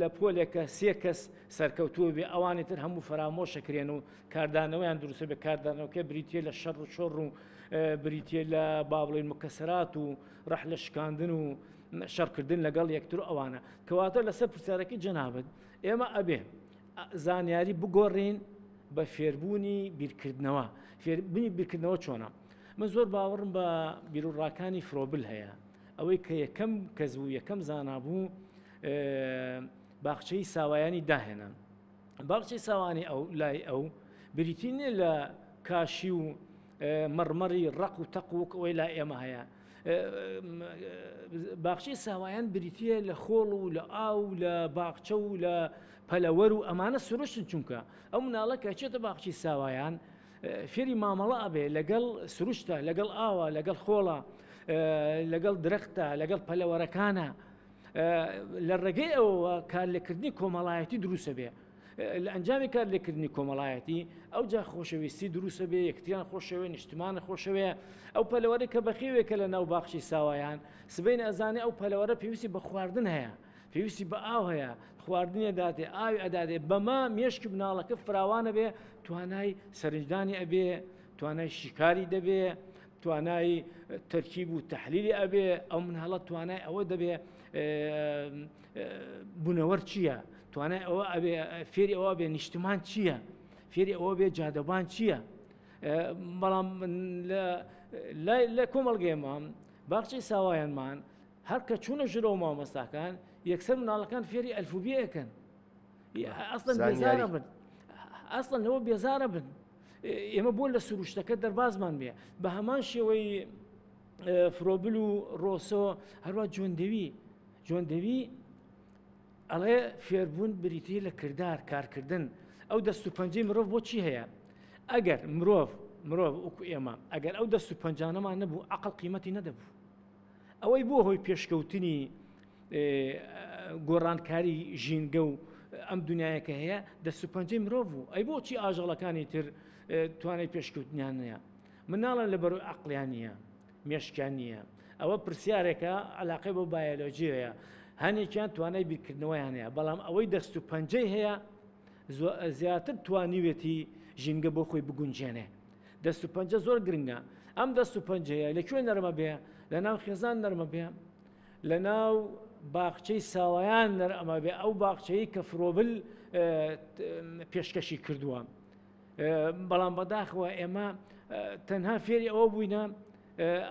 لە پۆلێکە سێ کەس سەرکەوتووە بێ ئەوانی تر هەموو فەرامۆشەکرێن و کاردانەوەیان دروستە بێ کاردانەوەکە بریتە لە شەڕ و شۆڕ و بریتە لە باڵێن مکەسرات و ڕەح لە شکاندن و شەڕکردن لەگەڵ یەکتر ئەوانە کەواتە لەسەر پرسیارەکەی جەنابەت ئێمە ئەبێ زانیاری بگۆڕین بە فێربوونی بیرکردنەوە فێربوونی بیرکردنەوە چۆنە من زۆر باوەڕم بە بیرروڕاکانی فرۆبل هەیە ئەوەی کە یەکەم کەس بوو یەکەم زانابوو باخچەی ساوایانی داهێنن باخچەی ساوانی ئەو لای ئەو بریتینێ لە کاشی و مەڕمەڕی ڕق و تەقوک ئەوەی لا ئێمە هەیە باخچەی ساوایان بریتە لە خۆڵ و لە ئاو لە باخچە و لە پەلەوەر و ئەمانە سروشتن چونکە ئەو مناڵە کە چێتە باخچی ساوایان فێری مامەڵە ئەبێ لەگەڵ سروشتە لەگەڵ ئاوە لەگەڵ خۆڵە لەگەڵ درەختە لەگەڵ پەلەوەرەکانە لە ڕێگەی ئەوە کارلێکردنی کۆمەڵایەتی دروستە بێ لە ئەنجامی کارلێکردنی کۆمەڵایەتی ئەو جا خۆشەویستی دروستە بێ یەکتریان خۆشەوێ نیشتمانە خۆشەوێ ئەو پەلەوەرە کە بەخێوێکە لە ناو باخچی ساوایان سبەی ئەزانێ ئەو پەلەوەرە پێویستی بە خواردن هەیە پێویستی بە ئاو هەیە خواردنیە داتێ ئاوی ئەدادێ بەما مێشکی مناڵەکە فراوانە بێ توانای سەرنجدانی ئەبێ توانای شیکاری دەبێ توانای تەرکیب و تەحلیلی ئەبێ ئەو مناڵە توانای ئەوە دەبێ بوونەوەر چییە توانای ئەوە ئەبێ فێری ئەوە بێ نیشتمان چییە فێری ئەوە بێ جادەبان چییە بەڵام لە کۆمەڵگەێمان باخچەی ساوایانمان هەر کە چوونە ژرەوە مامۆستاکان یەکسەر مناڵەکان فێری ئەلفوبێەکەن ئەسڵەن بێزارە بن ئەسڵەن لەوە بێزارە بن ئێمە بۆ لە سروشتەکە دەربازمان بێ بە هەمان شێوەی فرۆبل و ڕۆسۆ هەروە جۆندەوی ئەڵێ فێربوون بریتە لە کردار کارکردن ئەو دەست و پەنجەی مرۆڤ بۆچی هەیە ئەگەر مرۆڤ وەکو ئێمە ئەگەر ئەو دەست و پەنجانەمان نەبوو عەقڵ قیمەتی نەدەبوو ئەوەی بۆ هۆی پێشکەوتنی گۆڕانکاری ژینگە و ئەم دنیاەکە هەیە دەست و پەنجەی مرۆڤ بوو ئەی بۆچی ئاژەڵەکانی تر توانای پێشکەوتنیان نییە مناڵە لە بەرەوەی عەقڵیان نییە مێشکیان نییە ئەوە پرسیارێکە عەلاقەی بۆ بایۆلۆجی هەیە هەنێکیان توانای بیرکردنەوەیان هەیە بەڵام ئەوەی دەست و پەنجەی هەیە زیاتر توانیوێتی ژینگە بۆ خۆی بگونجێنێ دەست و پەنجە زۆر گرنگە ئەم دەست و پەنجەیە لەکوێ نەرمە بێ لە ناو خێزان نەرمە بێ لە ناو باخچەی ساوایان نەرمە بێ ئەو باخچەی کە فرۆبل پێشکەشی کردووە بەڵام بەداخەوە ئێمە تەنها فێری ئەوە بووینە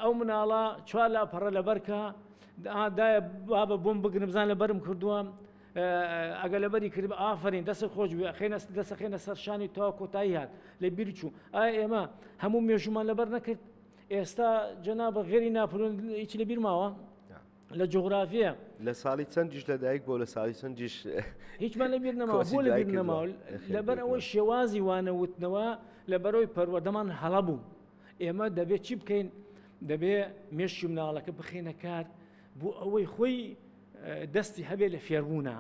ئەو مناڵە چوار لاپەڕە لەبەرکە دایە بابە بۆم بگرم بزان لەبەرم کردووە ئەگە لەبەری کرد ئافرین دەست خۆش بێ دەست خێنە سەرشانی تەوا کۆتایی هات لە بیر چوو ئایا ئێمە هەموو مێژومان لەبەر نەکرد ئێستا جەنابە غێری ناپلون هیچ لە بیر ماوە لە جغرافیە لە ساڵی چەندیش لەدایک بۆ لە ساڵی چەندیش هیچمان لە بیر نەماوە بۆ لە بیر نەماوە لەبەر ئەوەی شێوازی وانەوتنەوە لەبەرەوەی پەروەردەمان هەڵە بوو ئێمە دەبێت چی بکەین دەبێت مێشی مناڵەکە بخینە کار بۆ ئەوەی خۆی دەستی هەبێ لە فێربوونە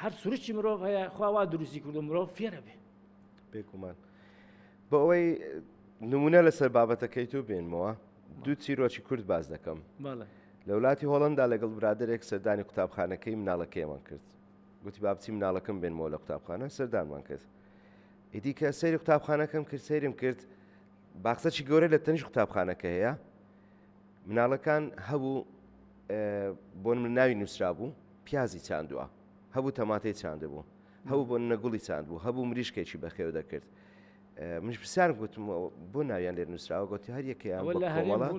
هەر سروشتی مرۆڤ هەیە خواوا دروستی کردو مرۆڤ فێرە بێ بێگومان بۆ ئەوەی نمونە لەسەر بابەتەکەی تو بێنمەوە دوو چیرۆکی کورد باز دەکەم لە وڵاتی هۆڵندا لەگەڵ برادێک سەردانی قوتابخانەکەی مناڵەکەیمان کرد گوتی بابچی مناڵەکەم بێنمەوە لە قوتابخانە سەردانمان کرد ئیدی کە سەیری قوتابخانەکەم کرد سەیرم کرد باخچەی گەورە لە تەنیش قوتابخانەکە هەیە مناڵەکان هەبوو بۆ من ناوی نووسرا بوو پیازی چاندووە هەبوو تەماتەی چاندە بوو هەبوو بۆ نەگوڵی چاند بوو هەبوو مریشکێکی بەخێو دەکرد منش پرسیارم گوتم بۆ ناویان لێر نووسراوە گوتی هەر یەکەیان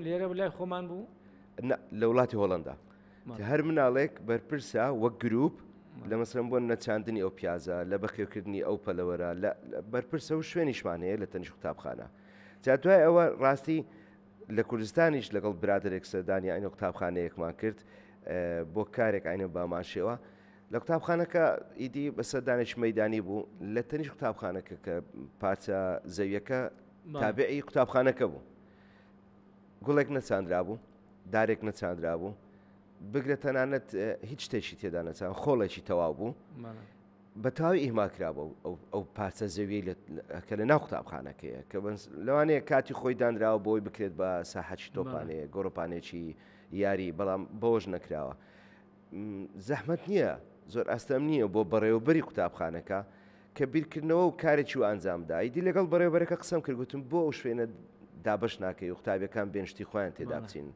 لێرە لای خۆمان بوو لە وڵاتی هۆڵندا هەر مناڵێک بەرپرسە وەک گروپ لە مەسەرەن بۆ نەچاندنی ئەو پیازە لە بەخێوکردنی ئەو پەلەوەرە بەرپرسە و شوێنیشمان هەیە لە تەنیش قوتابخانە جا دوای ئەوە ڕاستی لە کوردستانیش لەگەڵ برادێک سەردانی ئاینە قوتابخانەیەکمان کرد بۆ کارێک ئاینە باماشێوە لە قوتابخانەکە ئیدی بە سەردانێکی مەیدانی بوو لە تەنیش قوتابخانەکە کە پارچە زەویەکە تابعی قوتابخانەکە بوو گوڵێک نەچاندرا بوو دارێک نەچاندرا بوو بگرە تەنانەت هیچ شتێکی تێدا نەچان خۆڵێکی تەواو بوو بە تاوی ئیماکرا بە ئەو پارچە زەویی کە لە ناو قوتابخانەکەیە کە لەوانەیە کاتی خۆی دانراوە بۆی بکرێت بە ساحەتی تۆپانەیە گۆڕۆپانێکی یاری بەڵام بۆش نەکراوە زەحمەت نییە زۆر ئەستەم نییە بۆ بەڕێوەبەری قوتابخانەکە کە بیرکردنەوە و کارێکی و ئەنجامدا ئیدی لەگەڵ بەڕێوەبەرەکە قسەم کرد گوتم بۆ ئەو شوێنە دابش ناکەی و قوتابیەکان بێنشتی خۆیان تێدا بچین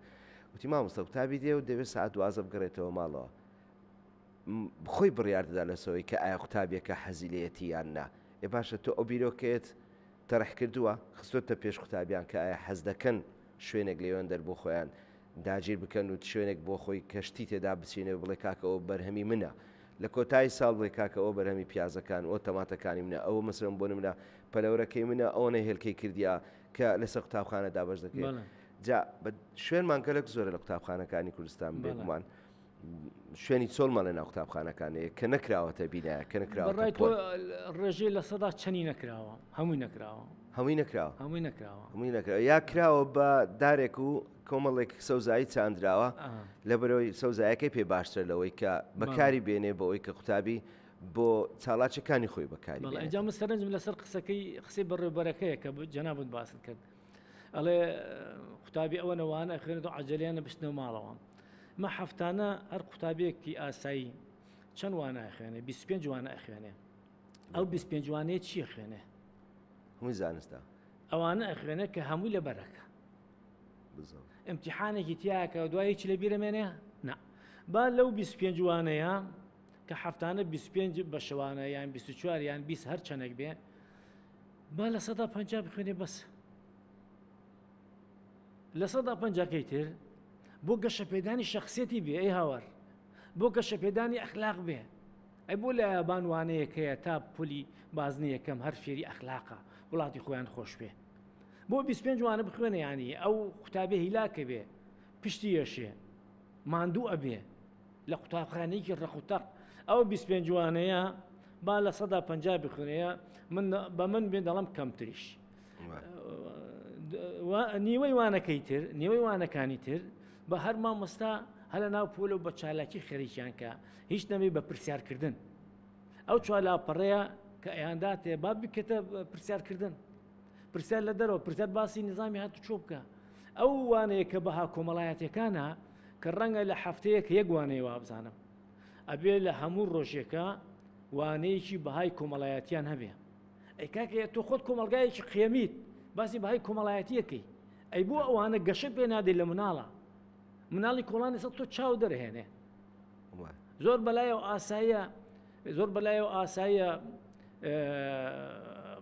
وتی مامۆستا قوتابی دێ و دەوێت ساعت 12 بگەڕێتەوە ماڵەوە خۆی بڕیاردەدا لەسەوەی کە ئایا قوتابیەکە حەزیلەتی یان نا ێ باشە تۆ ئەو بیرۆکێت تەڕح کردووە خستۆتە پێش قوتابیان کە ئایا حەز دەکەن شوێنێک لێوێن دەربۆ خۆیان داگیر بکەن و شوێنێک بۆ خۆی کەشتی تێدا بچینێ بڵێ کاکەەوە بەرهەمی منە لە کۆتایی ساڵ بڵێ کاکەەوە بەرهەمی پیازەکان ئەو تەماتەکانی منە ئەوە مەسەرم بۆ منە پەلەورەکەی منە ئەوە هێلکەی کردیا کە لەسەر قوتابخانە دابش دەکەێت جا شوێنمان گەلک زۆرە لە قوتابخانەکانی کوردستان بێگومان شوێنی چۆڵمان لە ناو قوتابخانەکانەیە کە نەکراوەتە بینایە کە نەکراوە ڕێژەی لە سەدا چەنی نەکراوە هەمووی نەکراوە هەمووی نەکراوە هەمووی نەکراوە هەمووی نەکراوە یا کراوە بە دارێک و کۆمەڵێک سەوزایی چاندراوە لە بەرەوەی سەوزایەکەی پێ باشتر لەوەی کە بەکاری بێنێ بەوەی کە قوتابی بۆ چاڵاچەکانی خۆی بەکاری ئەنجام سەرنجم لەسەر قسەی بەڕێوەبەرەکەیە کە جەنابەت باست کرد ئەڵێ قوتابی ئەوە نەوانە خوێنێت و عەجەلیانە بچنەوە ماڵەوە مە هەفتانە هەر قوتابیەکی ئاسایی چەند وانە خوێنێ 25 وانە خوێنێ ئەو 25 وانەیە چیە خوێنێ هەمووی زانستە ئەوانە ئەخوێنێ کە هەمووی لە بەرەکە ئەمتیحانێکی تیاکە دوایەکی لە بیرەمێنێ نا با لەو 25 وانەیە کە هەفتانە 25 بە شەوانە یان 24 یان 20 هەر چەندێک بێ با لە 150 بخوێنێ بەس لە 150 تر بۆ گەشە پێدانی شخصیەتی بێ ئەی هاوار بۆ گەشە پێدانی ئەخلاق بێ ئەی بۆ لە بانوانەیەکەیە تا پولی بازنی یەکەم هەر فێری ئەخلاقە وڵاتی خۆیان خۆش بێ بۆ 25 وانە بخوێنە ینی ئەو قوتابێ هیلاکە بێ پشتی یەشێ ماندوو ئەبێ لە قوتابخانەیەکی ڕەقوتەق ئەو 25 وانەیە با لە 150 بخوێنەیە بە من بێ دەڵم کەمتریش نیوەی وانەکەی تر نیوەی وانەکانی تر بە هەر مامۆستا هەلە ناو پۆلە و بە چالاکی خەریکیان کە هیچ نەبێ بە پرسیارکردن ئەو چوالاپەڕەیە کە ئەیانداتێ با بکەتە پرسیارکردن پرسیار لە دەرەوە پرسیار باسی نظامی هاتو چۆ بکە ئەو وانەیە کە بەها کۆمەڵایەتەکانە کە ڕەنگە لە هەفتەیە کە یەک وانەیە وا بزانم ئەبێ لە هەموو ڕۆژێکە وانەیەکی بەهای کۆمەڵایەتیان هەبێ ئەی کاکە تۆ خۆت کۆمەلگایەکی قیەمیت باسی بەهای کۆمەڵایەتیەکەی ئەی بۆ ئەوانە گەشە پێ نادێت لە مناڵە مناڵی کۆڵانی سە تۆ چاو دەرهێنێ زۆر بەلایەوە ئاساییە زۆر بەلایەوە ئاساییە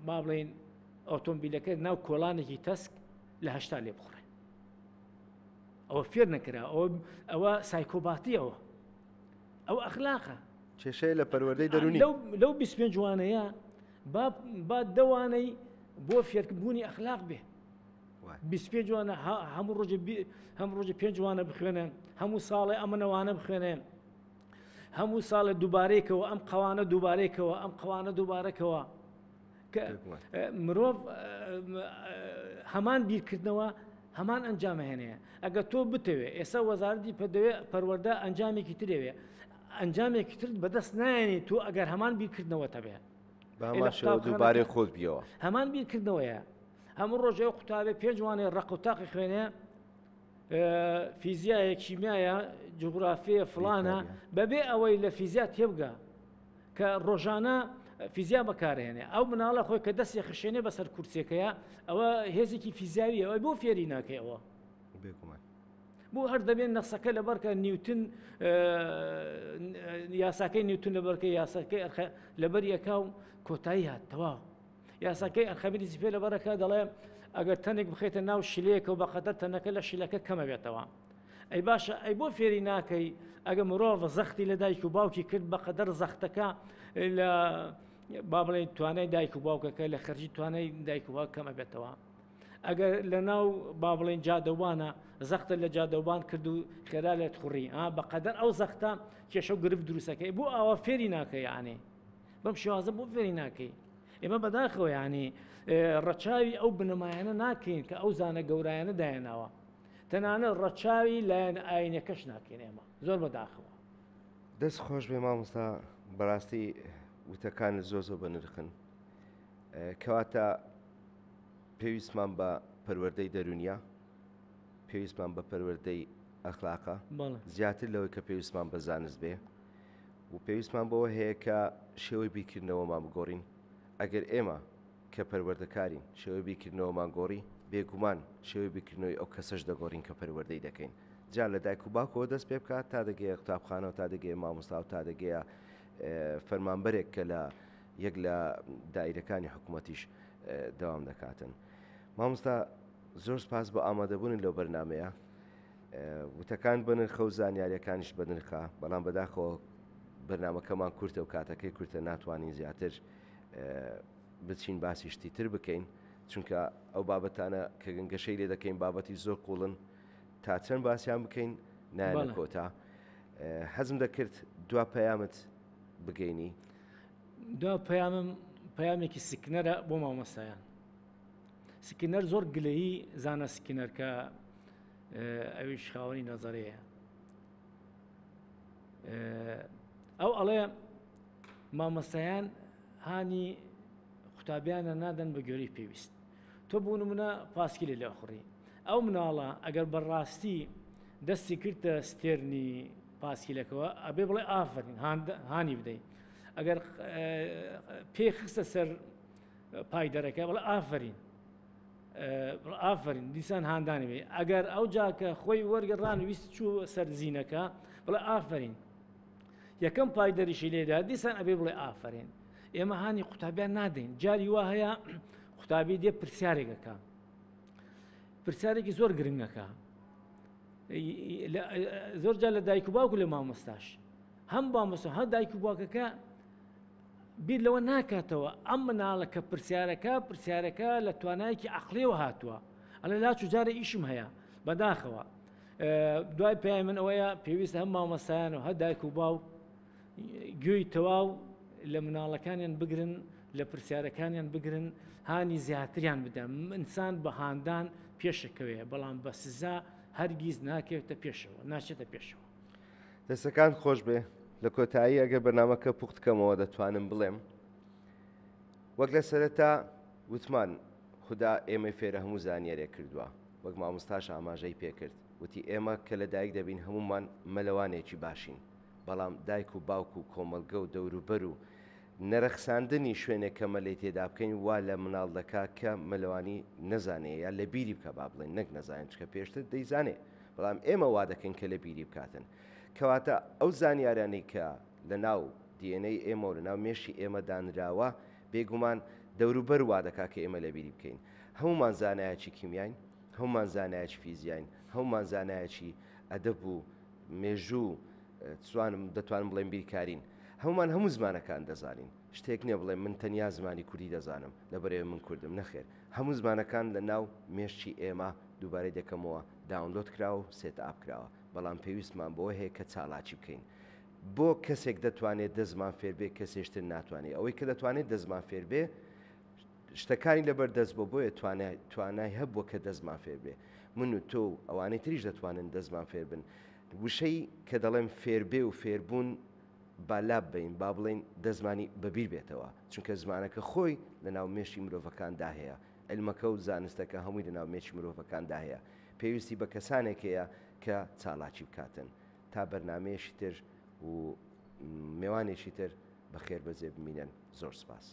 با بڵێن ئۆتۆمبیلەکە ناو کۆڵانێکی تەسک لە هەشتا لێ بخڕێ ئەوە فێر نەکرا ئەوە سایکۆباتیەوە ئەو ئەخلاقە کێشەیە لە پەروەردەی دەرونی لەو 25 وانەیە با دەوانەی بۆ فێرکردبوونی ئەخلاق بێ 25 وانە هەموو ڕۆژە 5 وانە بخوێنن هەموو ساڵی ئەمنەوانە بخوێنێن هەموو ساڵە دووبارێکەوە ئەم قەوانە دووبارێکەوە ئەم قەوانە دووبارەکەوە کە مرۆڤ هەمان بیرکردنەوە هەمان ئەنجامە هێنەیە ئەگە تۆ بتەوێ ئێستا وەزارەتی پەروەردە ئەنجامێکی ترێوێ ئەنجامێکی تر بەدەست نایێنی تۆ ئەگەر هەمان بیرکردنەوە تەبێ دووبارێ خۆت بیەوە هەمان بیرکردنەوەیە هەموو ڕۆژەوە قوتابێ 5 وانەی ڕەقوتاقی خوێنێ فیزیایە کیمیایە جوغرافیە فڵانە بەبێ ئەوەی لە فیزیا تێبگا کە ڕۆژانە فیزیا بەکارهێنێ ئەو مناڵە خۆی کە دەستی خشێنێ بەسەر کورسێکەیە ئەوە هێزێکی فیزیاویە ئەوەی بۆ فێری ناکەیەوە بۆ هەر دەبێن نەخسەکە لەبەرکە نیوتن یاساکەی نیوتن لەبەرکە یاساکەی لەبەر یەکا و کۆتایی هات تەواو یاساکەی ئەرخەمیزی پێ لەبەرەکە دەڵێ ئەگەر تەنێک بخێتە ناو شلەیەکە و بەقەدەر تەنەکە لە شیلەکە کەمە بێتەوە ئەی باشە ئەی بۆ فێری ناکەی ئەگە مرۆڤ زەختی لە دایک و باوکی کرد بەقەدەر زەختەکە لە با بڵێن توانای دایک و باوکەکە لە خەرجی توانای دایک و باوک کەمە بێتەوە ئەگەر لە ناو با بڵێن جادەوانە زەختە لە جادەوان کرد و خێرا لێت خوڕی بەقەدەر ئەو زەختە کێشە و گرفت دروستەکەی بۆ ئەوە فێری ناکەی یانێ بەم شێوازە بۆ فێری ناکەی ئێمە بەداخەوە ینی ڕەچاوی ئەو بنەمایانە ناکەین کە ئەو زانە گەورایانە دایەناوە تەنانە ڕەچاوی لایەن ئاینەکەش ناکەین ئێمە زۆر بەداخەوە دەست خۆش بێ مامۆستا بەڕاستی وتەکان زۆر بە نرخن کەواتە پێویستمان بە پەروەردەی دەرونیە پێویستمان بە پەروەردەی ئەخلاقە زیاتر لەوەی کە پێویستمان بە زانست بێ و پێویستمان بەوە هەیە کە شێوەی بیرکردنەوەمان بگۆڕین ئەگەر ئێمە کە پەروەردەکارین شێوەی بیرکردنەوەمان گۆڕی بێگومان شێوەی بیرکردنەوەی ئەو کەسەش دەگۆڕین کە پەروەردەی دەکەین جا لە دایک و باوکەوە دەست پێ بکات تا دەگەیە قوتابخانەوە تا دەگەیە مامۆستا و تا دەگەیە فەرمانبەرێک کە لە یەک لە دایرەکانی حکوومەتیش دەوام دەکاتن مامۆستا زۆر سپاس بە ئامادەبوونی لەو بەرنمەیە وتەکان بنرخە و زانیاریەکانیش بەنرخە بەڵام بەداخەوە بەرنمەکەمان کورتە و کاتەکەی کورتە ناتوانین زیاتر بچین باسی شتی تر بکەین چونکە ئەو بابەتانە کە گەشەی لێ دەکەین بابەتی زۆر قوڵن تا چەند باسییان بکەین نایە کۆتا حەزم دەکرد دوا پەیامت بگەینی دوا پەیامم پەیامێکی سکنەرە بۆ مامۆستایان سکنەر زۆر گلەیی زانە سکنەر کە ئەویش خاوەنی نەزەرەیە ئەو ئەڵێ مامۆستایان هانی قوتابیانە نادەن بە گوێرەی پێویست تۆ بوو نمونە پاسکیلە لێ خوڕی ئەو مناڵە ئەگەر بەڕاستی دەستی کردە ستێرنی پاسکیلەکەوە ئەبێ بڵێ ئافرین هانی بدەین ئەگەر پێ خستە سەر پای دەرەکە بڵێ ئافرین دیسان هاندانی بێ ئەگەر ئەو جاکە خۆی وەرگەڕان ویست چوو سەر زینەکە بڵێ ئافرین یەکەم پای دەریشی لێدا دیسان ئەبێ بڵێ ئافرین ئێمە هانی قوتابیان نادەین جاری وا هەیە قوتابی دێ پرسیارێکەکە پرسیارێکی زۆر گرنگەکە زۆر جار لە دایک و باوکو لە مامۆستاش هەم مامۆستا هەم دایک و باوکەکە بیر لەوە ناکاتەوە ئەم مناڵەکە پرسیارەکە لە توانایەکی عەقلیەوە هاتووە ئەڵێ لاچ و جارە ئیشم هەیە بەداخەوە دوای پێی من ئەوەیە پێویستە هەم مامۆستایان و هەر دایک و باو گوێی تەواو لە مناڵەکانیان بگرن لە پرسیارەکانیان بگرن هانی زیاتریان بدەن ئینسان بە هاندان پێشەکەوێ بەڵام بە سزا هەرگیز ناکەوێتە پێشەوە ناچێتە پێشەوە. دەستەکان خۆش بێ لە کۆتایی ئەگەر بەنامەکە پوختکەمەوە دەتوانم بڵێم وەک لە سەرەتا وتمان خوددا ئێمە فێرە هەموو زانیارێک کردووە وەک مامۆستاش ئاماژەی پێکرد وتی ئێمە کە لە دایک دەبین هەمومان مەلەوانێکی باشین بەڵام دایک و باوک و کۆمەلگە و دەوروبەر و نەرەخساندنی شوێنێک کە مەلەی تێدا بکەین وا لە مناڵ دەکا کە مەلەوانی نەزانێ یا لە بیری بکە با بڵێن نەک نەزانین چکە پێشتر دەیزانێ بەڵام ئێمە وا دەکەین کە لە بیری بکاتن کەواتە ئەو زانیارانەی کە لە ناو دیێنەی ئێمە و لە ناو مێشی ئێمە دانراوە بێگومان دەوروبەر وا دەکا کە ئێمە لە بیری بکەین هەمومان زانایەکی کیمیاین هەمومان زانایەکی فیزیاین هەمومان زانایەکی ئەدەب و مێژوو دەتوانم بڵێن بیرکارین هەمومان هەموو زمانەکان دەزانین شتێک نییە بڵێ من تەنیا زمانی کوردی دەزانم لەبەرێ من کوردم نەخێر هەموو زمانەکان لە ناو مێشتی ئێمە دووبارەی دەکەمەوە داونلۆد کراوە و سێت ئاپ کراوە بەڵام پێویستمان بۆ هەیە کە چالاکی بکەین بۆ کەسێک دەتوانێت دەزمان فێربێ کەسێشتر ناتوانێت ئەوەی کە دەتوانێت دەزمان فێربێ شتەکانی لەبەر دەست بۆیە توانای هەبووە کە دەزمان فێربێ من و تۆ ئەوانەی تریش دەتوانن دەزمان فێربن وشەی کە دەڵێم فێربێ و فێربوون بالاب بین با بڵێن دەزمانی بەبیر بێتەوە چونکە زمانەکە خۆی لە ناو مێشی مرۆڤەکاندا هەیە ئەلمەکە و زانستەکە هەمووی لە ناو مێشی مرۆڤەکاندا هەیە پێویستی بە کەسانێکەیە کە چالاکی بکاتن تا بەرنمەیەشی تر و میوانێکی تر بەخێر بەجێ بمینن زۆر سپاس.